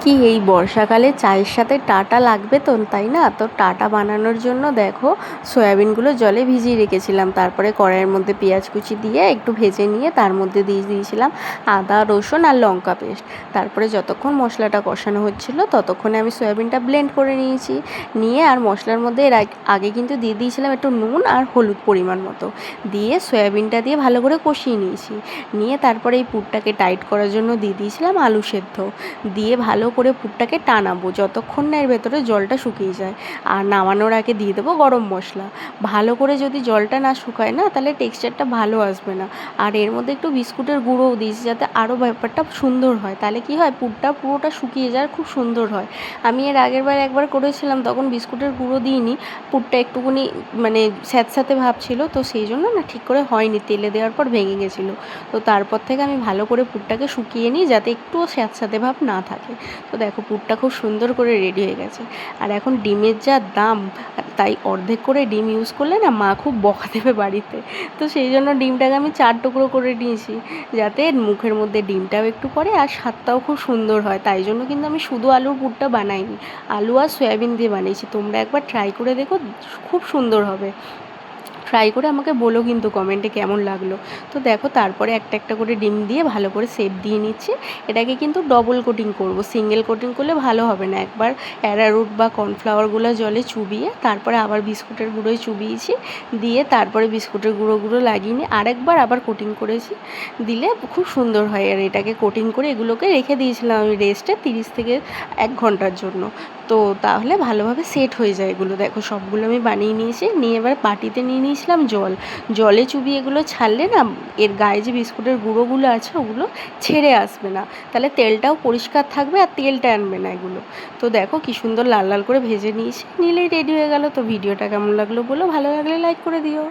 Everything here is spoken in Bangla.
কি এই বর্ষাকালে চায়ের সাথে টাটা লাগবে তো, তাই না? তো টাটা বানানোর জন্য দেখো সয়াবিনগুলো জলে ভিজিয়ে রেখেছিলাম, তারপরে কড়াইয়ের মধ্যে পেঁয়াজ কুচি দিয়ে একটু ভেজে নিয়ে তার মধ্যে দিয়ে দিয়েছিলাম আদা রসুন আর লঙ্কা পেস্ট। তারপরে যতক্ষণ মশলাটা কষানো হচ্ছিল ততক্ষণে আমি সয়াবিনটা ব্লেন্ড করে নিয়েছি, নিয়ে আর মশলার মধ্যে এর আগে কিন্তু দিয়ে দিয়েছিলাম একটু নুন আর হলুদ পরিমাণ মতো, দিয়ে সয়াবিনটা দিয়ে ভালো করে কষিয়ে নিয়েছি। নিয়ে তারপরে এই পুরটাকে টাইট করার জন্য দিয়ে দিয়েছিলাম আলু সেদ্ধ, দিয়ে ভালো করে পুরটাকে টানাবো যতক্ষণ না এর ভেতরে জলটা শুকিয়ে যায়। আর নামানোর আগে দিয়ে দেবো গরম মশলা। ভালো করে যদি জলটা না শুকায় না, তাহলে টেক্সচারটা ভালো আসবে না। আর এর মধ্যে একটু বিস্কুটের গুঁড়োও দিয়েছি যাতে আরও ব্যাপারটা সুন্দর হয়, তাহলে কি হয় পুরটা পুরোটা শুকিয়ে যায়, খুব সুন্দর হয়। আমি এর আগের বার একবার করেছিলাম, তখন বিস্কুটের গুঁড়ো দিইনি, পুরটা একটুখানি মানে স্যাঁতস্যাঁতে ভাব ছিল, তো সেই জন্য না ঠিক করে হয়নি, তেলে দেওয়ার পর ভেঙে গেছিলো। তো তারপর থেকে আমি ভালো করে পুরটাকে শুকিয়ে নিই যাতে একটুও স্যাঁতস্যাঁতে ভাব না থাকে। তো দেখো পুরটা খুব সুন্দর করে রেডি হয়ে গেছে। আর এখন ডিমের যা দাম, তাই অর্ধেক করে ডিম ইউজ করলে না মা খুব বকা দেবে বাড়িতে। তো সেই জন্য ডিমটাকে আমি 4 টুকরো করে নিয়েছি, যাতে মুখের মধ্যে ডিমটাও একটু পড়ে আর স্বাদটাও খুব সুন্দর হয়। তাই জন্য কিন্তু আমি শুধু আলুর পুরটা বানাইনি, আলু আর সয়াবিন দিয়ে বানিয়েছি। তোমরা একবার ট্রাই করে দেখো, খুব সুন্দর হবে। ট্রাই করে আমাকে বলো কিন্তু কমেন্টে কেমন লাগলো। তো দেখো তারপরে একটা একটা করে ডিম দিয়ে ভালো করে শেপ দিয়ে নিচ্ছি। এটাকে কিন্তু ডবল কোটিং করব, সিঙ্গেল কোটিং করলে ভালো হবে না। একবার অ্যারারুট বা কর্নফ্লাওয়ারগুলো জলে চুবিয়ে তারপরে আবার বিস্কুটের গুঁড়োয় চুবিয়েছি, দিয়ে তারপরে বিস্কুটের গুঁড়োগুলো লাগিয়ে নিয়ে আরেকবার আবার কোটিং করেছি, দিলে খুব সুন্দর হয়। আর এটাকে কোটিং করে এগুলোকে রেখে দিয়েছিলাম আমি রেস্টে 30 থেকে 1 ঘন্টার জন্য। তো তাহলে ভালোভাবে সেট হয়ে যায় এগুলো। দেখো সবগুলো আমি বানিয়ে নিয়েছি, নিয়ে এবার বাটিতে নিয়ে নিয়েছিলাম জল। জলে চুবিয়ে এগুলো ছাড়লে না এর গায়ে যে বিস্কুটের গুঁড়োগুলো আছে ওগুলো ছেড়ে আসবে না, তাহলে তেলটাও পরিষ্কার থাকবে আর তেলটা আনবে না এগুলো। তো দেখো কি সুন্দর লাল লাল করে ভেজে নিয়েছি, নিলেই রেডি হয়ে গেল। তো ভিডিওটা কেমন লাগলো বলো, ভালো লাগলে লাইক করে দিও।